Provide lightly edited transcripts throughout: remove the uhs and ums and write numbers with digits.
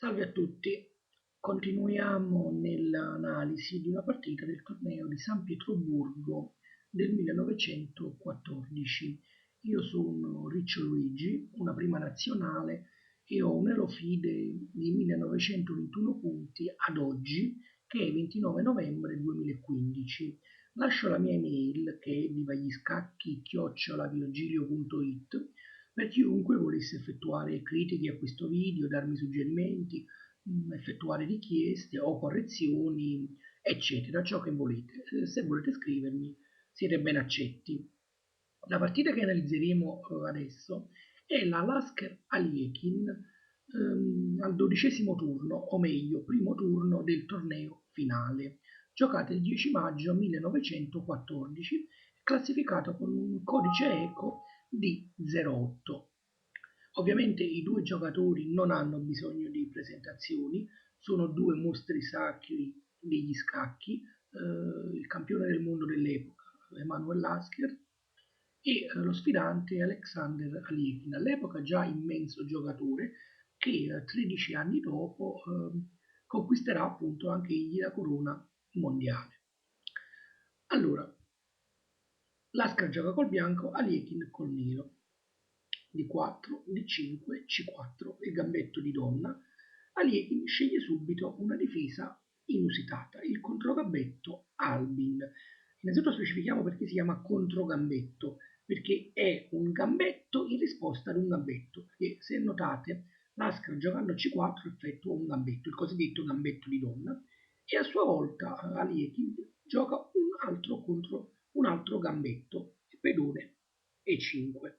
Salve a tutti, continuiamo nell'analisi di una partita del torneo di San Pietroburgo del 1914. Io sono Riccio Luigi, una prima nazionale e ho un elo FIDE di 1921 punti ad oggi, che è 29 novembre 2015. Lascio la mia email che è vivagliescacchi@virgilio.it per chiunque volesse effettuare critiche a questo video, darmi suggerimenti, effettuare richieste o correzioni, eccetera, ciò che volete. Se volete scrivermi, siete ben accetti. La partita che analizzeremo adesso è la Lasker Aliekin al 12° turno, o meglio, primo turno del torneo finale, giocata il 10 maggio 1914, classificato con un codice ECO di 08. Ovviamente i due giocatori non hanno bisogno di presentazioni, sono due mostri sacri degli scacchi, il campione del mondo dell'epoca, Emanuel Lasker, e lo sfidante Alexander Aliekin, all'epoca già immenso giocatore che 13 anni dopo conquisterà appunto anche egli la corona mondiale. Allora, Lasker gioca col bianco, Aliekin col nero. D4, D5, C4 e gambetto di donna. Aliekin sceglie subito una difesa inusitata, il controgambetto Albin. Innanzitutto specifichiamo perché si chiama controgambetto, perché è un gambetto in risposta ad un gambetto, perché se notate Lasker giocando C4 effettua un gambetto, il cosiddetto gambetto di donna, e a sua volta Aliekin gioca un altro gambetto, il pedone E5.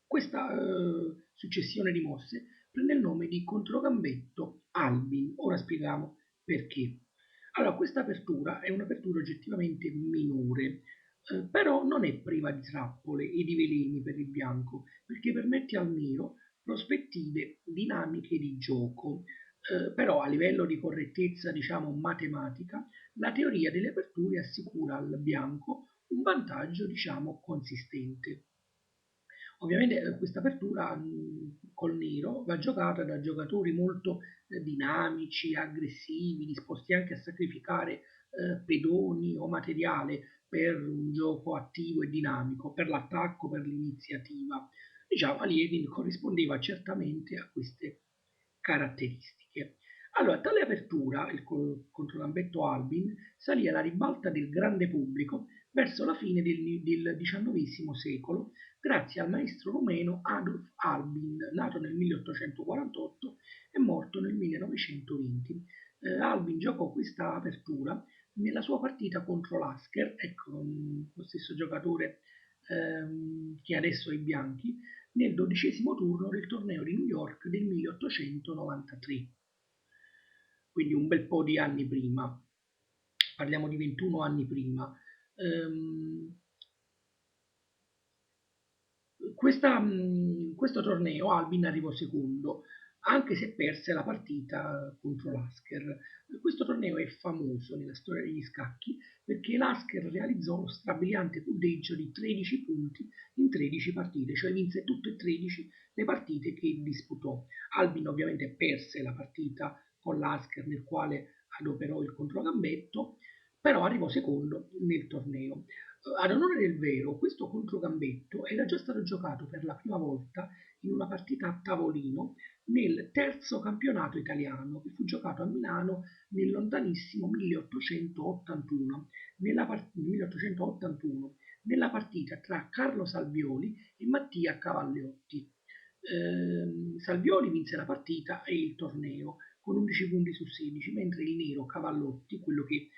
Questa successione di mosse prende il nome di controgambetto Albin. Ora spieghiamo perché. Allora, questa apertura è un'apertura oggettivamente minore, però non è priva di trappole e di veleni per il bianco, perché permette al nero prospettive dinamiche di gioco. Però a livello di correttezza, diciamo, matematica, la teoria delle aperture assicura al bianco un vantaggio, diciamo, consistente. Ovviamente questa apertura col nero va giocata da giocatori molto dinamici, aggressivi, disposti anche a sacrificare pedoni o materiale per un gioco attivo e dinamico, per l'attacco, per l'iniziativa. Diciamo, Aliekin corrispondeva certamente a queste caratteristiche. Allora, tale apertura, il controgambetto Albin, salì alla ribalta del grande pubblico verso la fine del XIX secolo, grazie al maestro rumeno Adolf Albin, nato nel 1848 e morto nel 1920. Albin giocò questa apertura nella sua partita contro Lasker, ecco, lo stesso giocatore che adesso è ai bianchi, nel 12° turno del torneo di New York del 1893, quindi un bel po' di anni prima, parliamo di 21 anni prima. Questo torneo Albin arrivò secondo, anche se perse la partita contro Lasker. Questo torneo è famoso nella storia degli scacchi perché Lasker realizzò lo strabiliante punteggio di 13 punti in 13 partite, cioè vinse tutte e 13 le partite che disputò. Albin ovviamente perse la partita con Lasker nel quale adoperò il controgambetto, però arrivò secondo nel torneo. Ad onore del vero, questo controgambetto era già stato giocato per la prima volta in una partita a tavolino nel terzo campionato italiano che fu giocato a Milano nel lontanissimo 1881, 1881 nella partita tra Carlo Salvioli e Mattia Cavalleotti. Salvioli vinse la partita e il torneo con 11 punti su 16, mentre il nero Cavallotti, quello che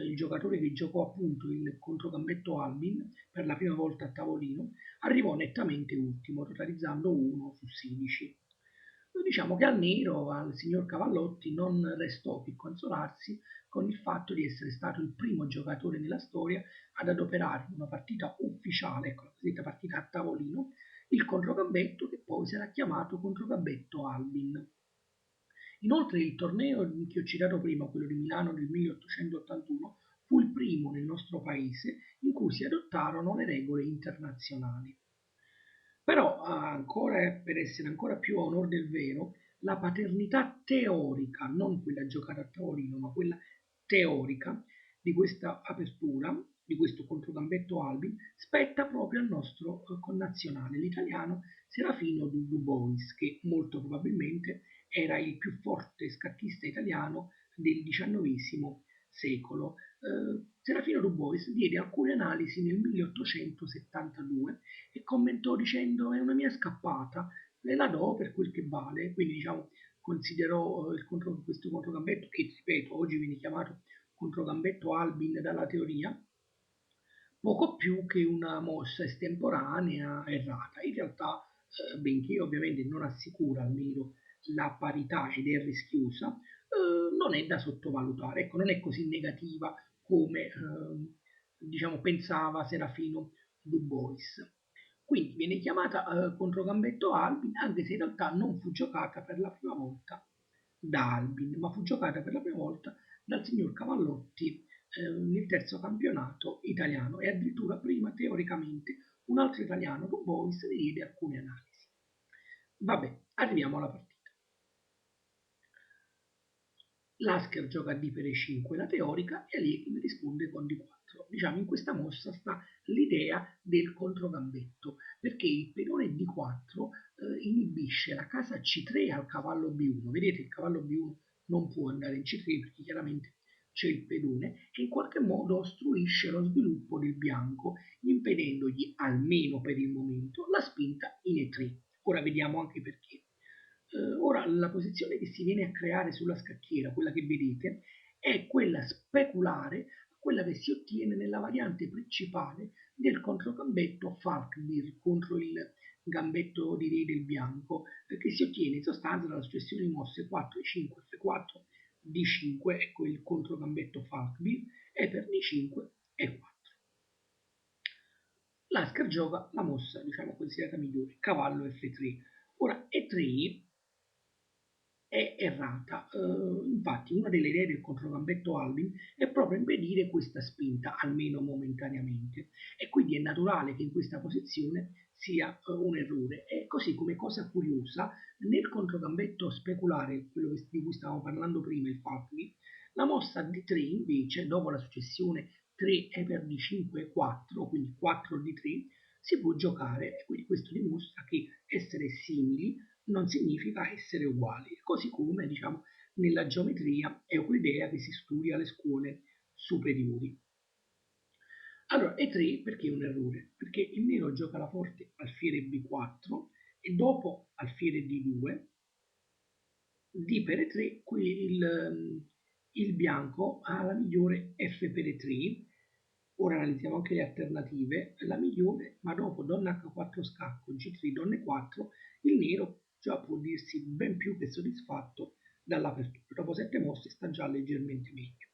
il giocatore che giocò appunto il controgambetto Albin per la prima volta a tavolino, arrivò nettamente ultimo, totalizzando 1 su 16. Diciamo che al nero, al signor Cavallotti, non restò che consolarsi con il fatto di essere stato il primo giocatore nella storia ad adoperare in una partita ufficiale, ecco la cosiddetta partita a tavolino, il controgambetto che poi sarà chiamato controgambetto Albin. Inoltre il torneo che ho citato prima, quello di Milano del 1881, fu il primo nel nostro paese in cui si adottarono le regole internazionali. Però, ancora, per essere ancora più a onor del vero, la paternità teorica, non quella giocata a tavolino, ma quella teorica di questa apertura, di questo controgambetto Albin, spetta proprio al nostro connazionale, l'italiano Serafino Dubois, che molto probabilmente era il più forte scacchista italiano del XIX secolo. Serafino Dubois diede alcune analisi nel 1872 e commentò dicendo: è una mia scappata, le la do per quel che vale. Quindi diciamo considerò questo controgambetto, che ripeto oggi viene chiamato controgambetto Albin dalla teoria, poco più che una mossa estemporanea errata. In realtà, benché ovviamente non assicura almeno la parità ed è rischiosa, non è da sottovalutare. Ecco, non è così negativa come diciamo pensava Serafino Dubois. Quindi viene chiamata controgambetto Albin, anche se in realtà non fu giocata per la prima volta da Albin, ma fu giocata per la prima volta dal signor Cavallotti nel terzo campionato italiano, e addirittura prima teoricamente un altro italiano, Dubois, ne diede alcune analisi. Vabbè, arriviamo alla partita. Lasker gioca a D per E5 la teorica e Aliekin risponde con D4. Diciamo, in questa mossa sta l'idea del controgambetto, perché il pedone D4 inibisce la casa C3 al cavallo B1. Vedete, il cavallo B1 non può andare in C3 perché chiaramente c'è il pedone, e in qualche modo ostruisce lo sviluppo del bianco, impedendogli, almeno per il momento, la spinta in E3. Ora vediamo anche perché. Ora, la posizione che si viene a creare sulla scacchiera, quella che vedete, è quella speculare, quella che si ottiene nella variante principale del controgambetto Falkbeer contro il gambetto di re del bianco, che si ottiene in sostanza dalla successione di mosse 4 e 5, F4, D5, ecco il controgambetto Falkbeer, e per D5 E4. Lasker gioca la mossa, diciamo, considerata migliore, cavallo F3. Ora, E3 è errata. Infatti una delle idee del controgambetto Albin è proprio impedire questa spinta, almeno momentaneamente, e quindi è naturale che in questa posizione sia un errore. E così, come cosa curiosa, nel controgambetto speculare, quello di cui stavamo parlando prima, il Falkby, la mossa D3 invece, dopo la successione 3 e per D5 4, quindi 4 D3, si può giocare, e quindi questo dimostra che essere simili non significa essere uguali, così come diciamo nella geometria euclidea che si studia alle scuole superiori. Allora, E3 perché è un errore? Perché il nero gioca la forte alfiere B4 e dopo alfiere D2, D per E3, qui il bianco ha la migliore F per E3. Ora analizziamo anche le alternative. La migliore, ma dopo donna H4 scacco, G3, donna E4, il nero già può dirsi ben più che soddisfatto dall'apertura. Dopo 7 mosse sta già leggermente meglio.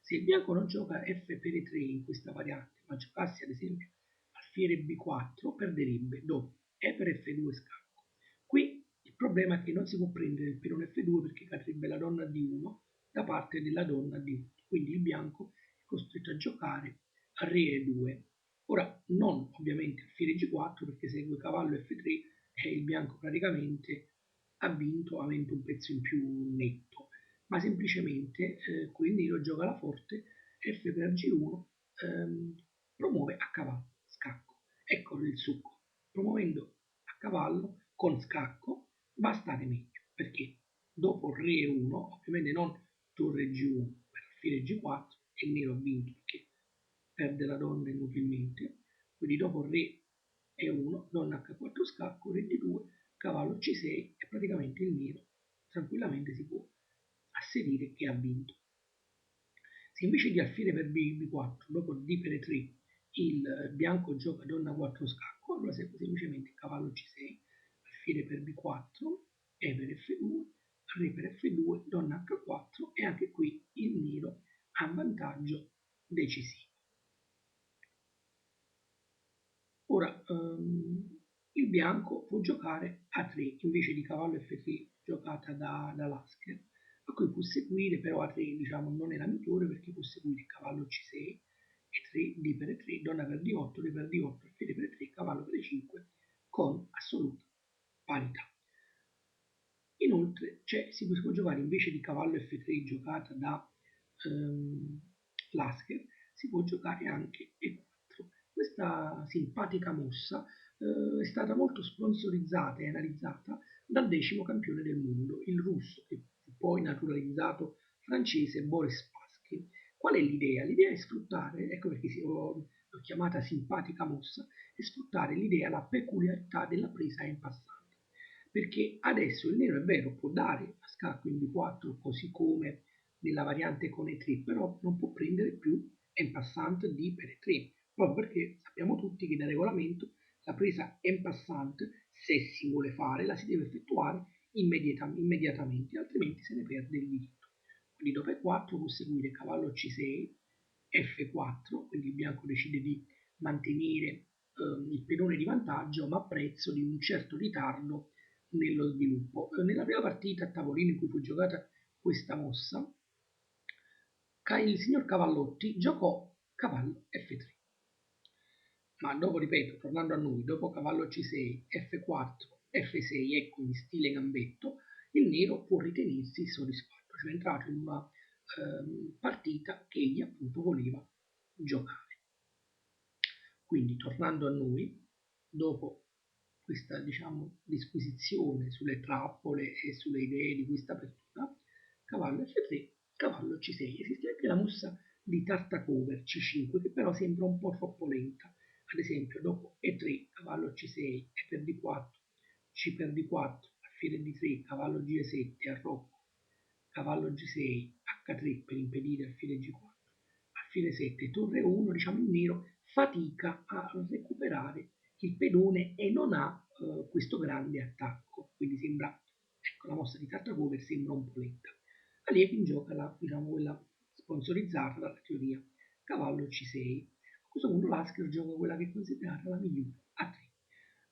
Se il bianco non gioca F per E3 in questa variante, ma giocasse ad esempio alfiere B4, perderebbe dopo E per F2 scacco. Qui il problema è che non si può prendere il pedone F2 perché cadrebbe la donna D1 da parte della donna D8, quindi il bianco è costretto a giocare a Re E2. Ora, non ovviamente alfiere G4 perché segue cavallo F3 e il bianco praticamente ha vinto avendo un pezzo in più netto, ma semplicemente qui il nero gioca la forte, F per G1, promuove a cavallo, scacco. Ecco il succo, promuovendo a cavallo con scacco va a stare meglio, perché dopo Re 1, ovviamente non torre G1 per alfiere G4, e il nero ha vinto perché perde la donna inutilmente, quindi dopo Re E1, donna H4 scacco, Re D2, cavallo C6, e praticamente il nero tranquillamente si può asserire che ha vinto. Se invece di alfiere per B4, dopo D per E3, il bianco gioca donna 4 scacco, allora serve semplicemente cavallo C6, alfiere per B4, E per F2, Re per F2, donna H4, e anche qui il nero ha vantaggio decisivo. Ora, il bianco può giocare A3 invece di cavallo F3 giocata da Lasker, a cui può seguire, però A3 diciamo non è la migliore perché può seguire cavallo C6, E3, D per E3, donna per D8, Re per D8, alfiere per E3, cavallo per E5 con assoluta parità. Inoltre si può giocare invece di cavallo F3 giocata da Lasker, si può giocare anche E4. Questa simpatica mossa è stata molto sponsorizzata e analizzata dal 10° campione del mondo, il russo, che fu poi naturalizzato francese Boris Spassky. Qual è l'idea? L'idea è sfruttare, ecco perché l'ho chiamata simpatica mossa, è sfruttare l'idea, la peculiarità della presa in passante. Perché adesso il nero è vero, può dare a scacco in B4 così come nella variante con E3, però non può prendere più en passant D per E3, proprio perché sappiamo tutti che da regolamento la presa en passant, se si vuole fare, la si deve effettuare immediatamente, altrimenti se ne perde il diritto. Quindi dopo E4 può seguire cavallo C6, F4, quindi il bianco decide di mantenere il pedone di vantaggio, ma a prezzo di un certo ritardo nello sviluppo. Nella prima partita a tavolino in cui fu giocata questa mossa, il signor Cavallotti giocò cavallo F3. Ma dopo, ripeto, tornando a noi, dopo cavallo C6, F4, F6, ecco in stile gambetto, il nero può ritenersi soddisfatto, cioè è entrato in una partita che egli appunto voleva giocare. Quindi tornando a noi, dopo questa diciamo disquisizione sulle trappole e sulle idee di questa apertura, cavallo F3, cavallo C6. Esiste anche la mossa di Tartacover C5 che però sembra un po' troppo lenta. Ad esempio dopo E3, cavallo C6, E per D4, C per D4, alfiere D3, cavallo G7, arrocco, cavallo G6, H3 per impedire alfiere G4, alfiere 7, torre 1, diciamo il nero fatica a recuperare il pedone e non ha questo grande attacco, quindi sembra, ecco, la mossa di Tartacover sembra un po' lenta. Aliekin gioca diciamo, quella sponsorizzata dalla teoria cavallo C6. A questo punto Lasker gioca quella che è considerata la migliore, A3.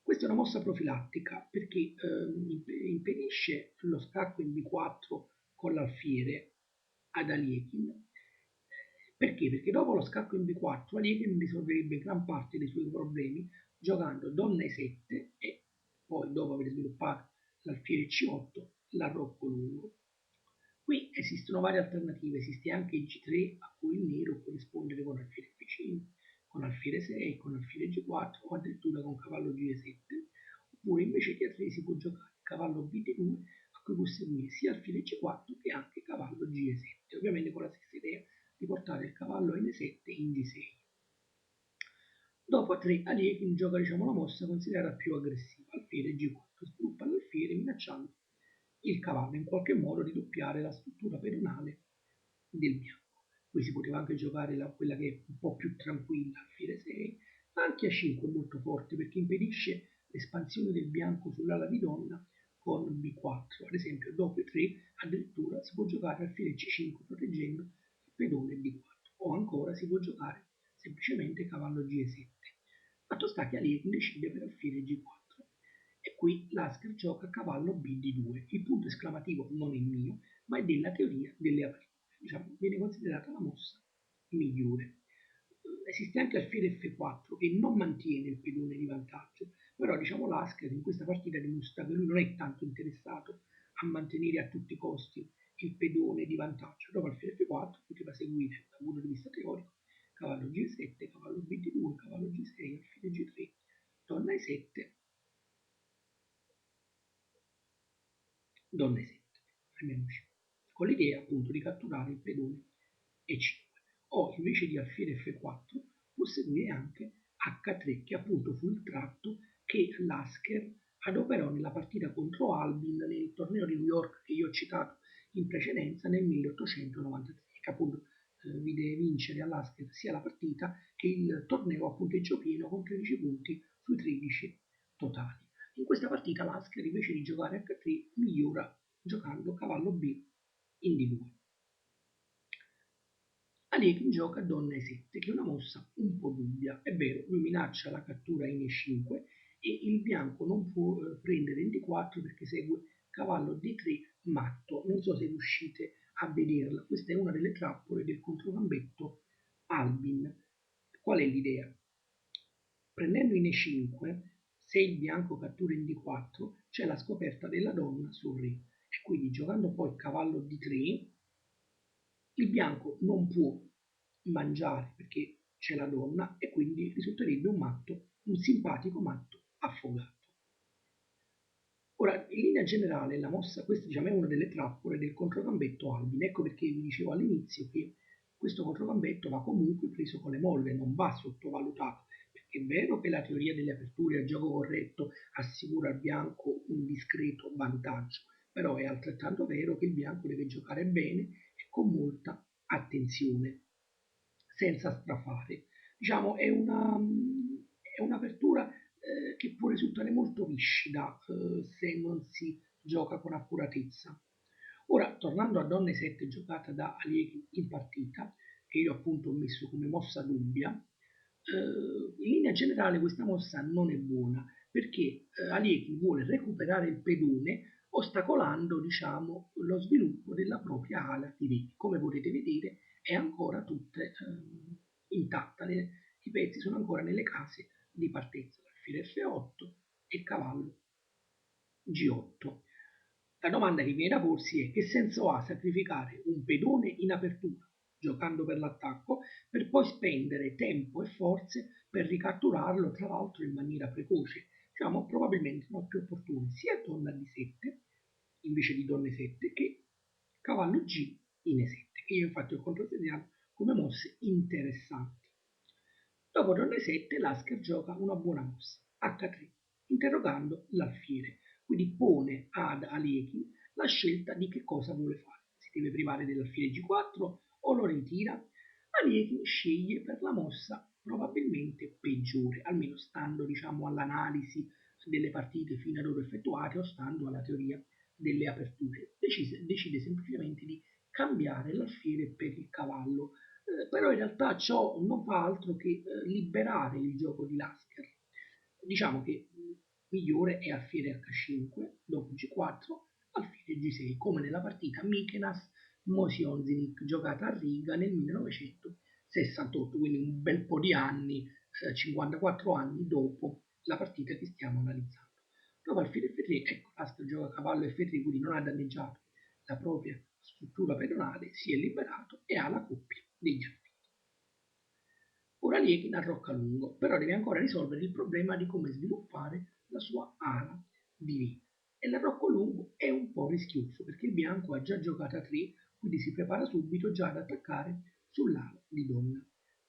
Questa è una mossa profilattica perché impedisce lo scacco in B4 con l'alfiere ad Aliekin. Perché? Perché dopo lo scacco in B4 Aliekin risolverebbe gran parte dei suoi problemi giocando donna E7 e poi dopo aver sviluppato l'alfiere C8 l'arrocco lungo. Qui esistono varie alternative, esiste anche il G3 a cui il nero può rispondere con alfiere F5, con alfiere 6, con alfiere G4 o addirittura con cavallo G7, oppure invece di A3 si può giocare cavallo BD2 a cui può seguire sia alfiere G4 che anche cavallo G7, ovviamente con la stessa idea di portare il cavallo N7 in G6. Dopo A3 Aliekin gioca diciamo, la mossa considerata più aggressiva, alfiere G4, sviluppa l'alfiere minacciando il cavallo in qualche modo di doppiare la struttura pedonale del bianco. Qui si poteva anche giocare quella che è un po' più tranquilla, alfiere 6, ma anche A5 è molto forte perché impedisce l'espansione del bianco sull'ala di donna con B4. Ad esempio dopo E3 addirittura si può giocare alfiere C5 proteggendo il pedone D4 o ancora si può giocare semplicemente cavallo G7. Fatto sta che Aliekin decide per alfiere G4 e qui Lasker gioca cavallo BD2. Il punto esclamativo non è mio, ma è della teoria delle aperture. Diciamo, viene considerata la mossa migliore. Esiste anche alfiere F4 che non mantiene il pedone di vantaggio, però diciamo Lasker in questa partita dimostra che lui non è tanto interessato a mantenere a tutti i costi il pedone di vantaggio. Dopo alfiere F4 poteva seguire dal punto di vista teorico cavallo G7, cavallo BD2, cavallo G6, alfiere G3, donna E7, donna E7, fermiamoci, con l'idea appunto di catturare il pedone E5. O invece di alfiere F4 può seguire anche H3, che appunto fu il tratto che Lasker adoperò nella partita contro Albin nel torneo di New York che io ho citato in precedenza nel 1893, che appunto vide vincere a Lasker sia la partita che il torneo a punteggio pieno con 13 punti sui 13 totali. In questa partita Lasker invece di giocare H3 migliora giocando cavallo B in D2. Aliekin gioca donna E7 che è una mossa un po' dubbia, è vero, lui minaccia la cattura in E5 e il bianco non può prendere in D4 perché segue cavallo D3 matto, non so se riuscite a vederla, questa è una delle trappole del controgambetto Albin. Qual è l'idea? Prendendo in E5, se il bianco cattura in D4, c'è la scoperta della donna sul re. e quindi giocando poi cavallo D3, il bianco non può mangiare perché c'è la donna e quindi risulterebbe un matto, un simpatico matto affogato. Ora, in linea generale, la mossa, questa diciamo, è una delle trappole del controgambetto Albin. Ecco perché vi dicevo all'inizio che questo controgambetto va comunque preso con le molle, non va sottovalutato. Perché è vero che la teoria delle aperture a gioco corretto assicura al bianco un discreto vantaggio, però è altrettanto vero che il bianco deve giocare bene e con molta attenzione, senza strafare. Diciamo, è un'apertura che può risultare molto viscida se non si gioca con accuratezza. Ora, tornando a Donne 7 giocata da Allegri in partita, che io appunto ho messo come mossa dubbia, in linea generale questa mossa non è buona perché Allegri vuole recuperare il pedone ostacolando diciamo, lo sviluppo della propria ala di re. Come potete vedere è ancora tutta intatta, i pezzi sono ancora nelle case di partenza, l'alfiere F8 e il cavallo G8. La domanda che viene da porsi è che senso ha sacrificare un pedone in apertura, giocando per l'attacco, per poi spendere tempo e forze per ricatturarlo, tra l'altro in maniera precoce. Diciamo, probabilmente sono più opportuni sia donna D7 invece di donne 7 che cavallo G in E7, che io infatti ho controsegnalato come mosse interessanti. Dopo donne 7 l'Asker gioca una buona mossa, H3, interrogando l'alfiere, quindi pone ad Aleki la scelta di che cosa vuole fare. Si deve privare dell'alfiere G4 o lo ritira? Aleki sceglie per la mossa probabilmente peggiore, almeno stando diciamo, all'analisi delle partite fino ad ora effettuate o stando alla teoria delle aperture. Decide semplicemente di cambiare l'alfiere per il cavallo, però in realtà ciò non fa altro che liberare il gioco di Lasker. Diciamo che migliore è alfiere H5, dopo G4, alfiere G6, come nella partita Mikenas Mosionzinik giocata a Riga nel 1968, quindi un bel po' di anni, 54 anni dopo la partita che stiamo analizzando. Dopo alfiere F3, ecco, Lasker gioca cavallo F3, quindi non ha danneggiato la propria struttura pedonale, si è liberato e ha la coppia degli alfieri. Ora Liechin arrocca lungo, però deve ancora risolvere il problema di come sviluppare la sua ala divina. E l'arrocco lungo è un po' rischioso perché il bianco ha già giocato a 3, quindi si prepara subito già ad attaccare sull'ala di donna.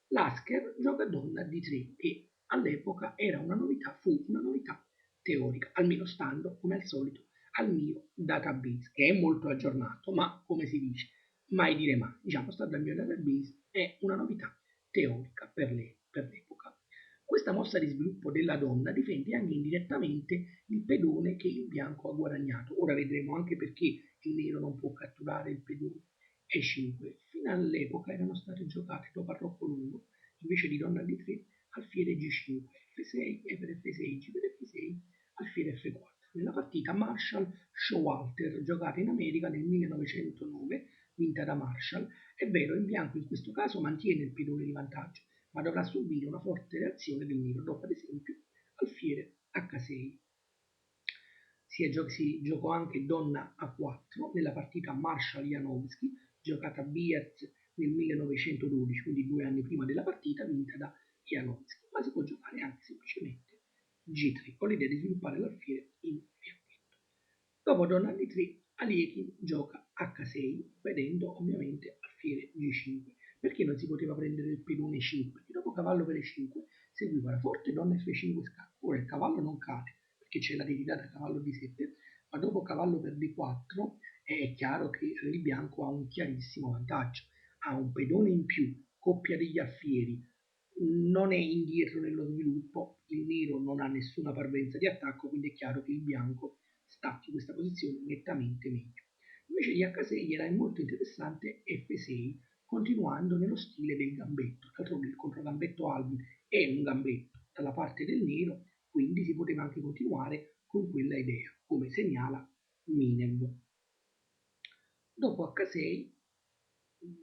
Lasker gioca donna di 3, che all'epoca era una novità, fu una novità teorica, almeno stando, come al solito, al mio database, che è molto aggiornato, ma come si dice, mai dire mai. Diciamo, stando al mio database è una novità teorica per l'epoca. Questa mossa di sviluppo della donna difende anche indirettamente il pedone che il bianco ha guadagnato. Ora vedremo anche perché il nero non può catturare il pedone E5. Fino all'epoca erano state giocate dopo arrocco lungo, invece di donna D3, alfiere G5, F6 e per F6, G per F6, alfiere F4. Nella partita Marshall-Showalter, giocata in America nel 1909, vinta da Marshall, è vero, il bianco in questo caso mantiene il pedone di vantaggio, ma dovrà subire una forte reazione del nero, dopo ad esempio alfiere H6. Si giocò anche donna A4 nella partita Marshall-Janowski, giocata a Biarritz nel 1912, quindi 2 anni prima della partita, vinta da Janowski, ma si può giocare anche semplicemente G3, con l'idea di sviluppare l'alfiere in fianchetto. Dopo donna D3, Aliekin gioca H6, vedendo ovviamente alfiere G5. Perché non si poteva prendere il pedone 5? Perché dopo cavallo per E5 seguiva la forte donna F5 scacco. Ora il cavallo non cade, perché c'è la ritirata cavallo D7, ma dopo cavallo per D4 è chiaro che il bianco ha un chiarissimo vantaggio. Ha un pedone in più, coppia degli alfieri, non è indietro nello sviluppo, il nero non ha nessuna parvenza di attacco, quindi è chiaro che il bianco stacchi questa posizione nettamente meglio. Invece di H6 era molto interessante F6, continuando nello stile del gambetto. D'altronde il controgambetto Albin è un gambetto dalla parte del nero, quindi si poteva anche continuare con quella idea, come segnala Minev. Dopo H6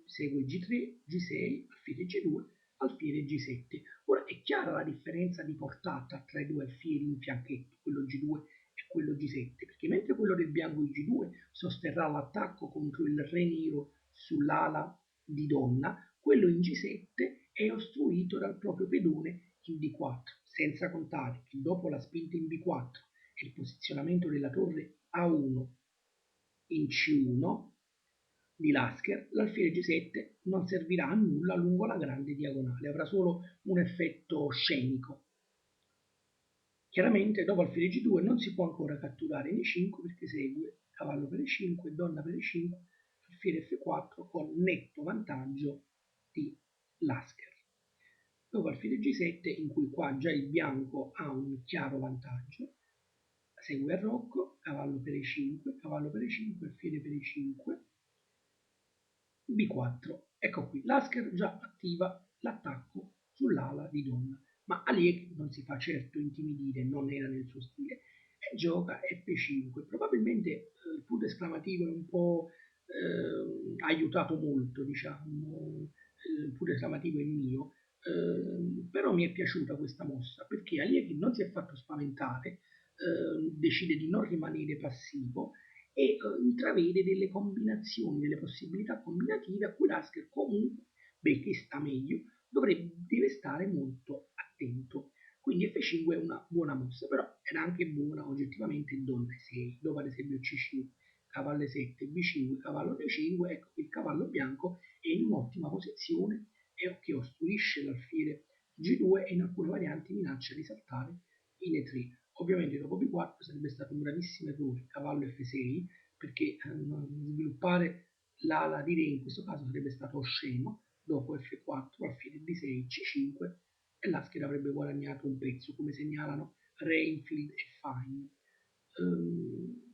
segue G3, G6, alfiere G2, alfiere G7. Ora è chiara la differenza di portata tra i due alfieri in fianchetto, quello G2 e quello G7, perché mentre quello del bianco il G2 sosterrà l'attacco contro il re nero sull'ala di donna, quello in G7 è ostruito dal proprio pedone in D4, senza contare che dopo la spinta in B4 e il posizionamento della torre A1 in C1 di Lasker, l'alfiere G7 non servirà a nulla lungo la grande diagonale, avrà solo un effetto scenico. Chiaramente dopo alfiere G2 non si può ancora catturare in E5 perché segue cavallo per E5, donna per E5, alfiere F4 con netto vantaggio di Lasker. Dopo alfiere G7, in cui qua già il bianco ha un chiaro vantaggio, segue il rocco, cavallo per E5, cavallo per E5, alfiere per E5, B4. Ecco qui, Lasker già attiva l'attacco sull'ala di donna, ma Aliek non si fa certo intimidire, non era nel suo stile, e gioca F5. Probabilmente il punto esclamativo è un po' aiutato molto, diciamo, il punto esclamativo è il mio, però mi è piaciuta questa mossa perché Aliek non si è fatto spaventare, decide di non rimanere passivo e intravede delle combinazioni, delle possibilità combinative a cui Lasker comunque, benché sta meglio, deve stare molto attento. Quindi F5 è una buona mossa, però era anche buona oggettivamente donna 6, dopo ad esempio C5, cavallo 7, B5, cavallo D5, ecco il cavallo bianco è in un'ottima posizione e che ostruisce l'alfiere G2 e in alcune varianti minaccia di saltare in E3. Ovviamente dopo B4 sarebbe stato un gravissimo errore, cavallo F6, perché sviluppare l'ala di re in questo caso sarebbe stato osceno, dopo F4, alfiere D6, C5 e Lasker avrebbe guadagnato un pezzo, come segnalano Reinfeldt e Fine.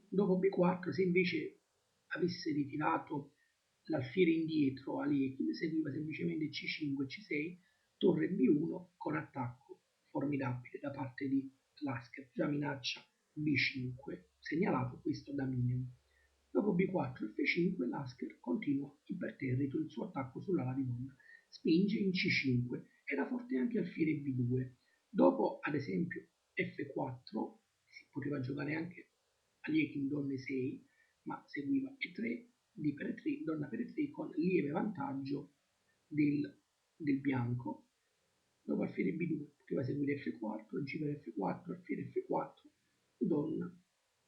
Dopo B4, se invece avesse ritirato l'alfiere indietro, Aliekin seguiva semplicemente C5, C6, torre B1 con attacco formidabile da parte di Lasker, già minaccia B5, segnalato questo da minimo. Dopo B4 e F5 Lasker continua imperterrito il suo attacco sull'ala di donna, spinge in C5, era forte anche alfiere B2. Dopo ad esempio F4 si poteva giocare anche Aliekin donne 6, ma seguiva E3, D per E3, donna per E3 con lieve vantaggio del bianco. Dopo alfiere B2 poteva seguire F4, G per F4, alfiere F4, donna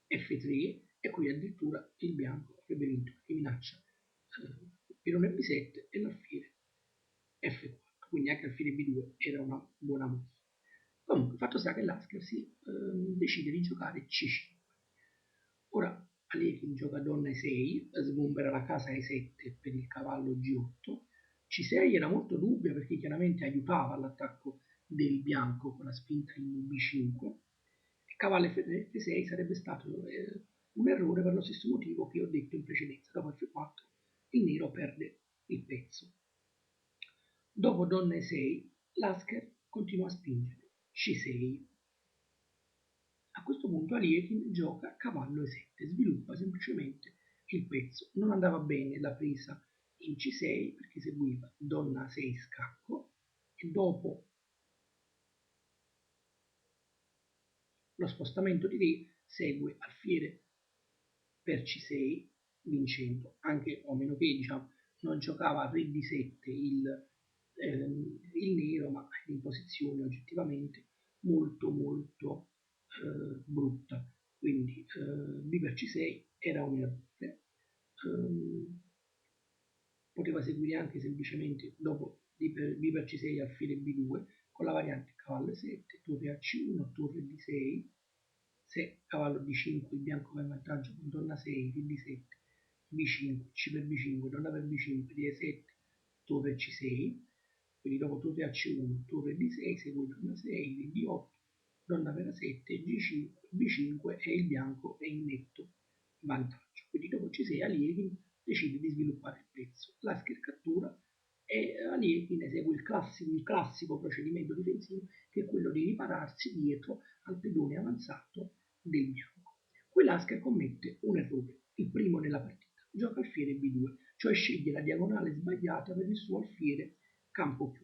F3 e qui addirittura il bianco avrebbe vinto perché minaccia Pirone B7 e l'alfiere F4, quindi anche alfiere B2 era una buona mossa. Comunque, fatto sta che Lasker si decide di giocare C5. Ora Aliekin gioca donna E6, sgombera la casa E7 per il cavallo G8. C6 era molto dubbia perché chiaramente aiutava l'attacco del bianco con la spinta in B5 e cavallo F6 sarebbe stato un errore per lo stesso motivo che ho detto in precedenza. Dopo F4 il nero perde il pezzo. Dopo donna E6 Lasker continua a spingere C6. A questo punto Aliekin gioca cavallo E7, sviluppa semplicemente il pezzo. Non andava bene la presa in C6 perché seguiva donna 6 scacco e dopo lo spostamento di re segue alfiere per C6 vincendo, anche o meno che diciamo, non giocava re D7 il nero, ma in posizione oggettivamente molto brutta. Quindi B per C6 era un errore. Poteva seguire anche semplicemente dopo B per C6 alfiere B2 con la variante cavallo 7, torre a C1, torre D6, se cavallo D5 il bianco va in vantaggio con donna 6, D7, B5, C per B5, donna per B5, D7, torre C6, quindi dopo torre a C1, torre D6, segue donna 6, D8, donna per A7, G5, B5 e il bianco è in netto vantaggio. Quindi dopo C6 Aliekin decide di sviluppare il pezzo. Lasker cattura e Aliekin esegue il classico procedimento difensivo che è quello di ripararsi dietro al pedone avanzato del bianco. Qui Lasker commette un errore, il primo nella partita. Gioca alfiere B2, cioè sceglie la diagonale sbagliata per il suo alfiere campo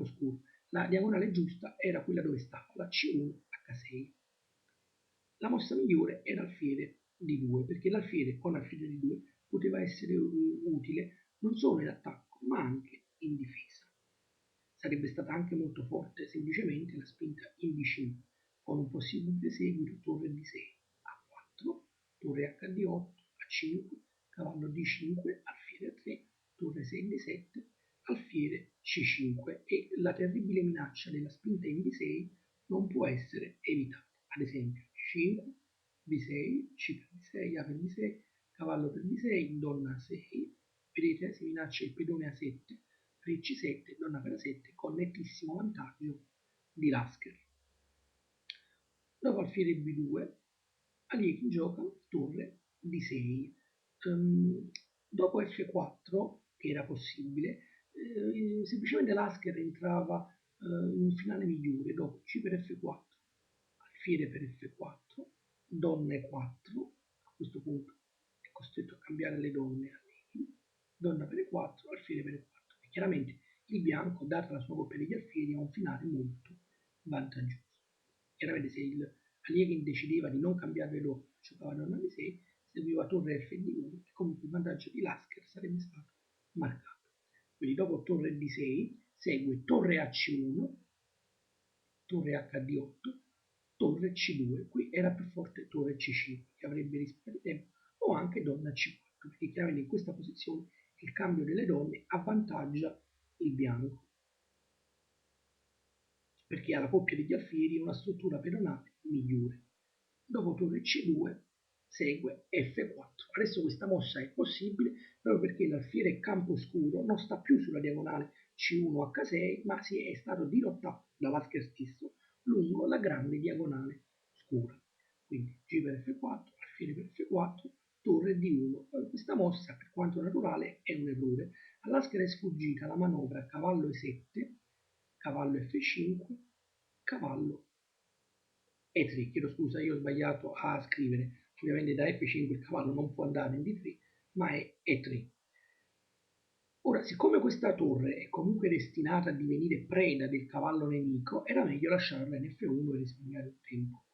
scuro. La diagonale giusta era quella dove stava, la C1 H6. La mossa migliore era alfiere di 2, perché l'alfiere con alfiere di 2 poteva essere utile non solo in attacco, ma anche in difesa. Sarebbe stata anche molto forte semplicemente la spinta in B5, con un possibile seguito torre D6, A4, torre HD8, A5, cavallo D5, alfiere A3, torre 6 D7, alfiere C5 e la terribile minaccia della spinta in B6 non può essere evitata. Ad esempio C5, B6, C per B6, A per B6, cavallo per B6, donna A6, vedete si minaccia il pedone A7, re C7, donna per A7 con nettissimo vantaggio di Lasker. Dopo alfiere B2, Aliekin gioca torre D6. Dopo F4, che era possibile, semplicemente Lasker entrava in un finale migliore dopo C per F4, alfiere per F4, donna E4, a questo punto è costretto a cambiare le donne a Aliekin, donna per E4, alfiere per E4. E chiaramente il bianco, data la sua coppia degli alfieri, ha un finale molto vantaggioso. Chiaramente se il Aliekin decideva di non cambiare le donne, giocava donna D6, seguiva torre F1 e comunque il vantaggio di Lasker sarebbe stato marcato. Quindi dopo torre D6 segue torre AC1, torre HD8, torre C2, qui era più forte torre C5 che avrebbe risparmiato tempo, o anche donna C4, perché chiaramente in questa posizione il cambio delle donne avvantaggia il bianco, perché ha la coppia degli alfieri e una struttura pedonale migliore. Dopo torre C2 segue F4. Adesso questa mossa è possibile proprio perché l'alfiere campo scuro non sta più sulla diagonale C1 H6, ma si è stato dirottato da Lasker stesso lungo la grande diagonale scura. Quindi G per F4, alfiere per F4, torre D1. Questa mossa, per quanto naturale, è un errore. A Lasker è sfuggita la manovra cavallo E7, cavallo F5, cavallo E3, chiedo scusa, io ho sbagliato a scrivere, ovviamente da F5 il cavallo non può andare in D3, ma è E3. Ora, siccome questa torre è comunque destinata a divenire preda del cavallo nemico, era meglio lasciarla in F1 e risparmiare il tempo.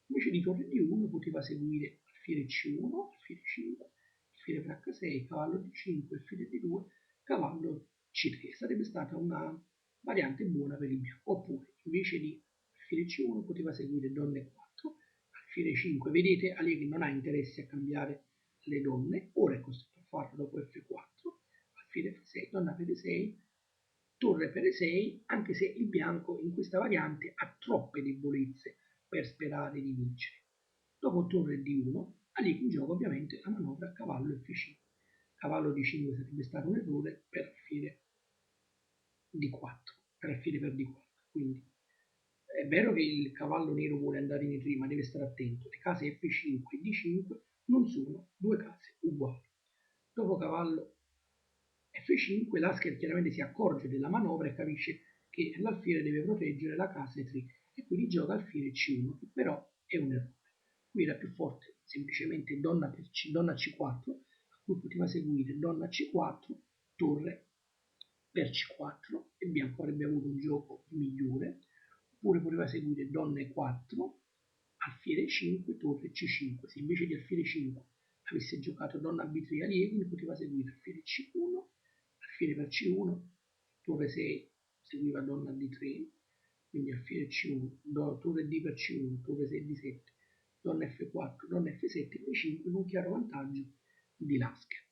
Invece di torre D1 poteva seguire alfiere C1, alfiere 5, alfiere per H6, cavallo D5, alfiere D2, cavallo C3. Sarebbe stata una variante buona per il bianco. Oppure, invece di alfiere C1 poteva seguire donna E4, alfiere 5. Vedete, Allegri non ha interesse a cambiare le donne, ora è costretto a farlo dopo F4, alfiere F6, donna per E6, torre per E6, anche se il bianco in questa variante ha troppe debolezze per sperare di vincere. Dopo torre D1, Allegri gioca ovviamente la manovra cavallo F5. Cavallo D5 sarebbe stato un errore per alfiere D4, per alfiere per D4, quindi è vero che il cavallo nero vuole andare in E3, ma deve stare attento. Le case F5 e D5 non sono due case uguali. Dopo cavallo F5, Lasker chiaramente si accorge della manovra e capisce che l'alfiere deve proteggere la casa E3 e quindi gioca alfiere C1, che però è un errore. Qui era più forte semplicemente donna C4, a cui poteva seguire donna C4, torre per C4 e bianco avrebbe avuto un gioco migliore, oppure poteva seguire donna E4, alfiere 5, torre C5. Se invece di alfiere 5 avesse giocato donna B3 allievi, poteva seguire alfiere C1, alfiere per C1, torre 6 seguiva donna D3, quindi alfiere C1, torre D per C1, torre 6 D7, donna F4, donna F7, B5 con chiaro vantaggio di Lasker.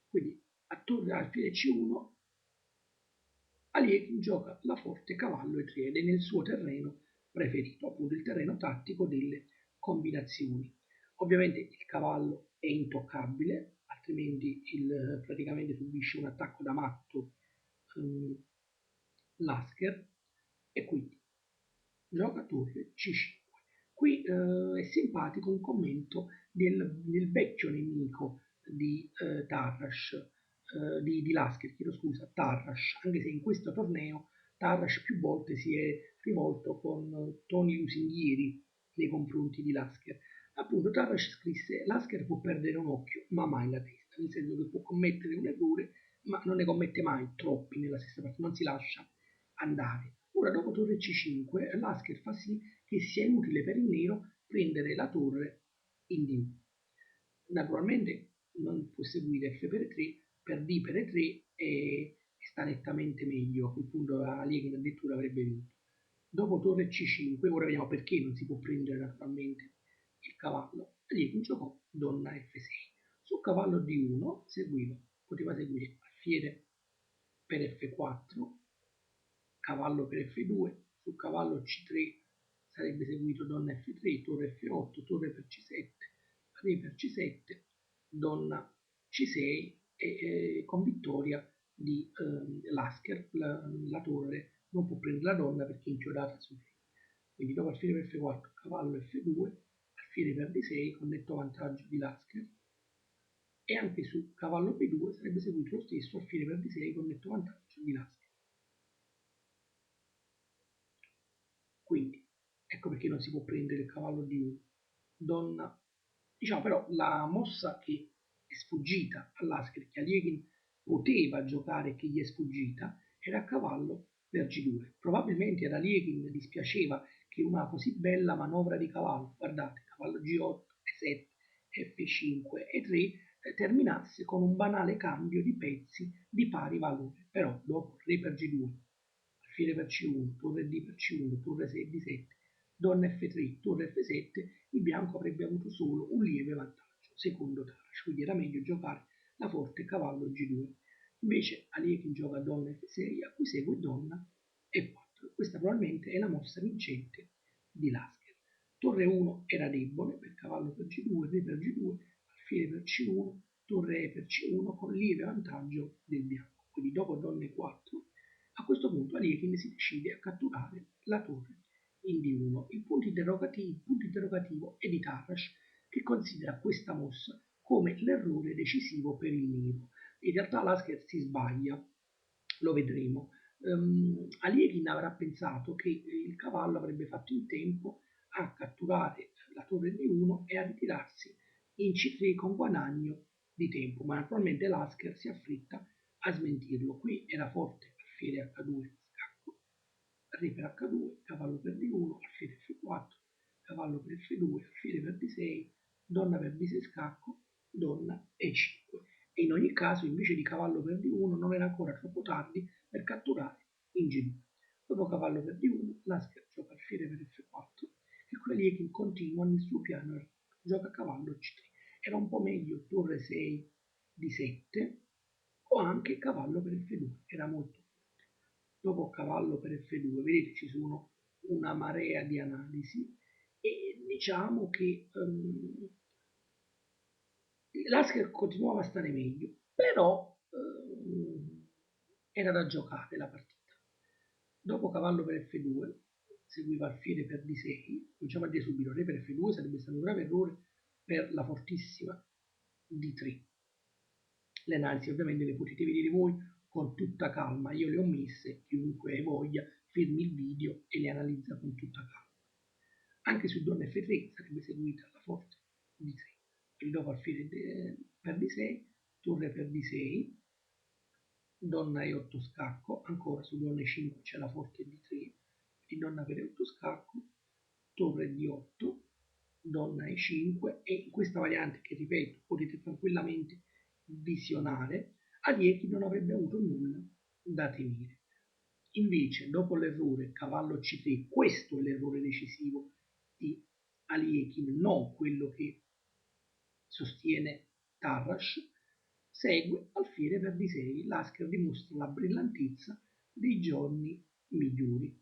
Quindi a torre alfiere C1 Aliekin gioca la forte cavallo E3 ed è nel suo terreno preferito, appunto il terreno tattico delle combinazioni. Ovviamente il cavallo è intoccabile, altrimenti praticamente subisce un attacco da matto Lasker e quindi gioca torre C5. Qui è simpatico un commento del vecchio nemico di Tarrasch, di Lasker, chiedo scusa, Tarrasch, anche se in questo torneo Tarrasch più volte si è rivolto con toni lusinghieri nei confronti di Lasker. Appunto Tarrasch scrisse: Lasker può perdere un occhio, ma mai la testa, nel senso che può commettere un errore, ma non ne commette mai troppi nella stessa partita, non si lascia andare. Ora, dopo torre C5, Lasker fa sì che sia inutile per il nero prendere la torre in D1. Naturalmente non può seguire F per 3, per D per 3 e sta nettamente meglio, a quel punto Aliekin addirittura avrebbe vinto. Dopo torre C5, ora vediamo perché non si può prendere naturalmente il cavallo, Aliekin giocò donna F6. Su cavallo D1 poteva seguire alfiere per F4, cavallo per F2, su cavallo C3 sarebbe seguito donna F3, torre F8, torre per C7, re per C7, donna C6 e con vittoria di Lasker, la torre non può prendere la donna perché è inchiodata su lei. Quindi dopo alfiere per F4, cavallo F2, alfiere per D6 con netto vantaggio di Lasker, e anche su cavallo B2 sarebbe seguito lo stesso alfiere per D6 con netto vantaggio di Lasker. Quindi ecco perché non si può prendere il cavallo di 1. Donna, diciamo però la mossa che è sfuggita all'Asker, che Aliekin poteva giocare e che gli è sfuggita, era a cavallo per G2. Probabilmente ad Aliekin dispiaceva che una così bella manovra di cavallo, guardate, cavallo G8, E7, F5 e 3, terminasse con un banale cambio di pezzi di pari valore. Però dopo re per G2, alfiere per C1, torre D per C1, torre 6 D7, donna F3, torre F7, il bianco avrebbe avuto solo un lieve vantaggio, secondo Tarrasch, quindi era meglio giocare la forte cavallo G2. Invece Aliekin gioca donna F6, a cui segue donna E4. Questa probabilmente è la mossa vincente di Lasker. Torre 1 era debole per cavallo per G2, re per G2, alfiere per C1, torre E per C1 con lieve vantaggio del bianco. Quindi dopo donna E4, a questo punto Aliekin si decide a catturare la torre in D1. Il punto interrogativo è di Tarrasch, che considera questa mossa come l'errore decisivo per il nero. In realtà Lasker si sbaglia, lo vedremo. Aliekin avrà pensato che il cavallo avrebbe fatto in tempo a catturare la torre D1 e a ritirarsi in C3 con guadagno di tempo, ma naturalmente Lasker si affretta a smentirlo. Qui era forte alfiere H2 scacco, re per H2, cavallo per D1, alfiere F4, cavallo per F2, alfiere per D6, donna per D6 scacco, donna E5. E in ogni caso, invece di cavallo per D1, non era ancora troppo tardi per catturare in G2. Dopo cavallo per D1, Lasker gioca alfiere per F4 e quelli che continua nel suo piano gioca cavallo C3. Era un po' meglio torre 6 D7 o anche cavallo per F2, era molto forte. Dopo cavallo per F2, vedete ci sono una marea di analisi e diciamo che Lasker continuava a stare meglio, però era da giocare la partita. Dopo cavallo per F2 seguiva alfiere per D6, cominciamo a dire subito, re per F2 sarebbe stato un grave errore per la fortissima D3. Le analisi ovviamente le potete vedere voi con tutta calma, io le ho messe, chiunque voglia fermi il video e le analizza con tutta calma. Anche su donna F3 sarebbe seguita la forte D3, quindi dopo alfiere per D6, torre per D6, donna E8 scacco, ancora su donna E5 c'è la forte D3, di donna per E8 scacco, torre D8, donna E5 e in questa variante che ripeto potete tranquillamente visionare, Aliechi non avrebbe avuto nulla da temere. Invece, dopo l'errore cavallo C3, questo è l'errore decisivo di Aliekin, non quello che sostiene Tarrasch, segue alfiere per D6. Lasker dimostra la brillantezza dei giorni migliori.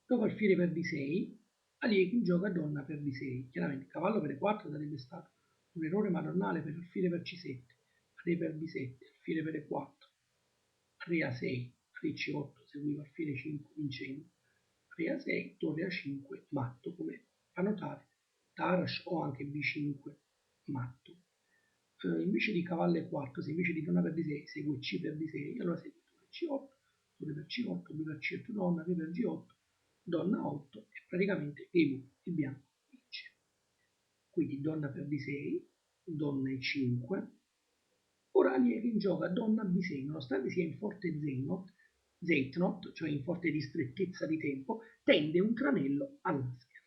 Dopo alfiere per D6, Aliekin gioca donna per D6. Chiaramente cavallo per E4 sarebbe stato un errore madornale per alfiere per C7, re per D7, alfiere per E4, re A6, re C8 seguiva alfiere 5 vincendo, re A6, torre A5 matto, come fa notare Tarrasch, o anche B5 matto. Invece di cavallo E4, se invece di donna per D6 segue C per D6, allora segue torre C8, torre per C8, B per C8 donna, re per G8, donna 8 e praticamente il bianco vince. Quindi donna per D6, donna E5, ora Aliekin gioca donna B6, nonostante sia in forte Zeitnot, cioè in forte ristrettezza di tempo, tende un tranello all'Asker.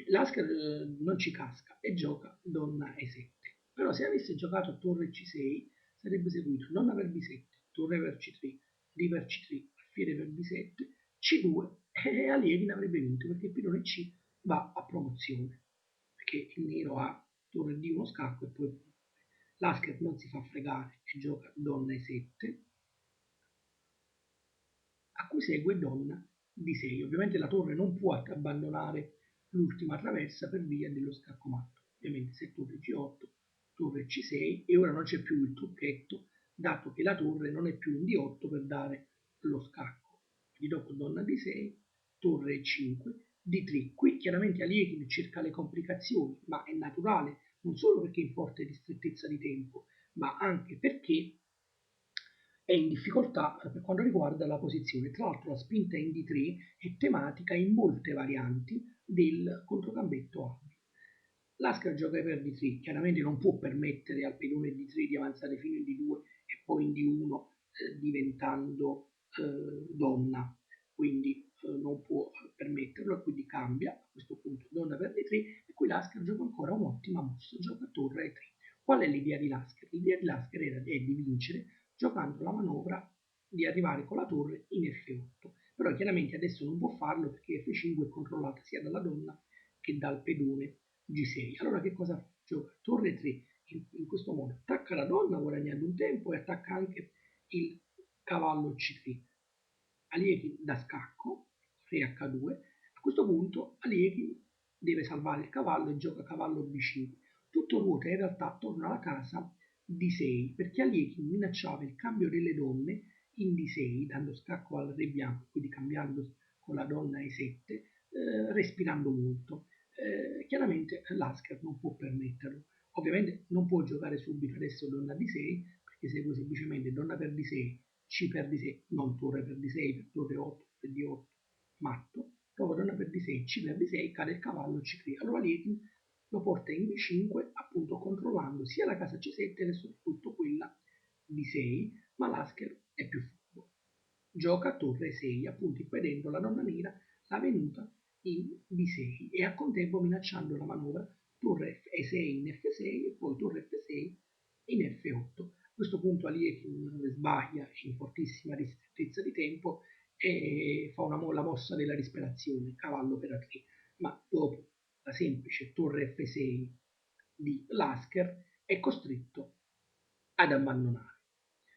Lasker non ci casca e gioca donna E7. Però se avesse giocato torre C6 sarebbe seguito donna per B7, torre per C3, Re per C3, alfiere per B7, C2 e Aliekin avrebbe vinto perché il pilone C va a promozione, perché il nero ha torre D1 scacco e poi Lasker non si fa fregare e gioca donna E7, a cui segue donna D6. Ovviamente la torre non può abbandonare l'ultima traversa per via dello scacco matto. Ovviamente se torre G8, torre C6 e ora non c'è più il trucchetto, dato che la torre non è più un D8 per dare lo scacco. Quindi dopo donna D6, torre E5, D3. Qui chiaramente Aliekin cerca le complicazioni, ma è naturale, non solo perché è in forte ristrettezza di tempo, ma anche perché è in difficoltà per quanto riguarda la posizione. Tra l'altro la spinta in D3 è tematica in molte varianti del controcambetto Albi. Lasker gioca per D3, chiaramente non può permettere al pedone D3 di avanzare fino in D2 e poi in D1 diventando donna, quindi non può permetterlo e quindi cambia a questo punto donna per D3 e qui Lasker gioca ancora un'ottima mossa, gioca torre E3. Qual è l'idea di Lasker? L'idea di Lasker è di vincere giocando la manovra di arrivare con la torre in F8. Però chiaramente adesso non può farlo perché F5 è controllata sia dalla donna che dal pedone G6. Allora che cosa fa? Gioca torre 3 in questo modo, attacca la donna guadagnando un tempo e attacca anche il cavallo C3. Aliechi da scacco, re H2. A questo punto Aliechi deve salvare il cavallo e gioca cavallo B5. Tutto ruota in realtà attorno alla casa D6 perché Aliechi minacciava il cambio delle donne in D6 dando scacco al re bianco, quindi cambiando con la donna E7, respirando molto. Chiaramente Lasker non può permetterlo. Ovviamente non può giocare subito adesso donna D6 perché segue semplicemente donna per D6, C per D6, non torre per D6, per torre 8, per D8, matto. Dopo donna per D6, C per D6, cade il cavallo C3. Allora Lietin lo porta in B5 appunto controllando sia la casa C7 che soprattutto quella D6, ma Lasker è più furbo. Gioca a torre 6 appunto impedendo alla donna nera la venuta in D6 e a contempo minacciando la manovra torre E6 in F6 e poi torre F6 in F8. A questo punto Aliekin sbaglia in fortissima ristrettezza di tempo e fa la mossa della disperazione, cavallo per A3, ma dopo la semplice torre F6 di Lasker è costretto ad abbandonare.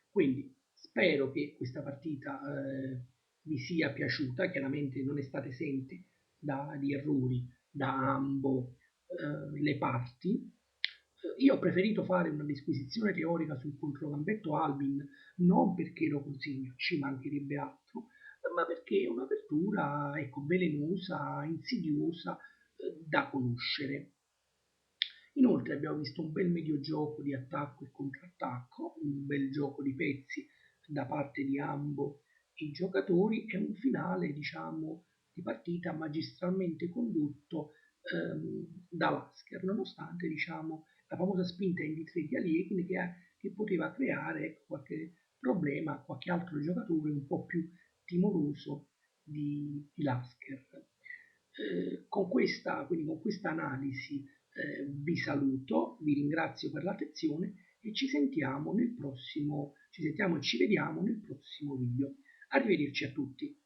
Quindi spero che questa partita vi sia piaciuta, chiaramente non è stata esente di errori da ambo le parti. Io ho preferito fare una disquisizione teorica sul controgambetto Albin non perché lo consiglio, ci mancherebbe altro, ma perché è un'apertura ecco, velenosa, insidiosa da conoscere. Inoltre abbiamo visto un bel mediogioco di attacco e contrattacco, un bel gioco di pezzi da parte di ambo i giocatori e un finale, diciamo, di partita magistralmente condotto da Lasker, nonostante, diciamo, la famosa spinta in D3 di Aliekin che poteva creare ecco, qualche problema a qualche altro giocatore un po' più timoroso di Lasker. Quindi con questa analisi vi saluto, vi ringrazio per l'attenzione e ci sentiamo e ci vediamo nel prossimo video. Arrivederci a tutti.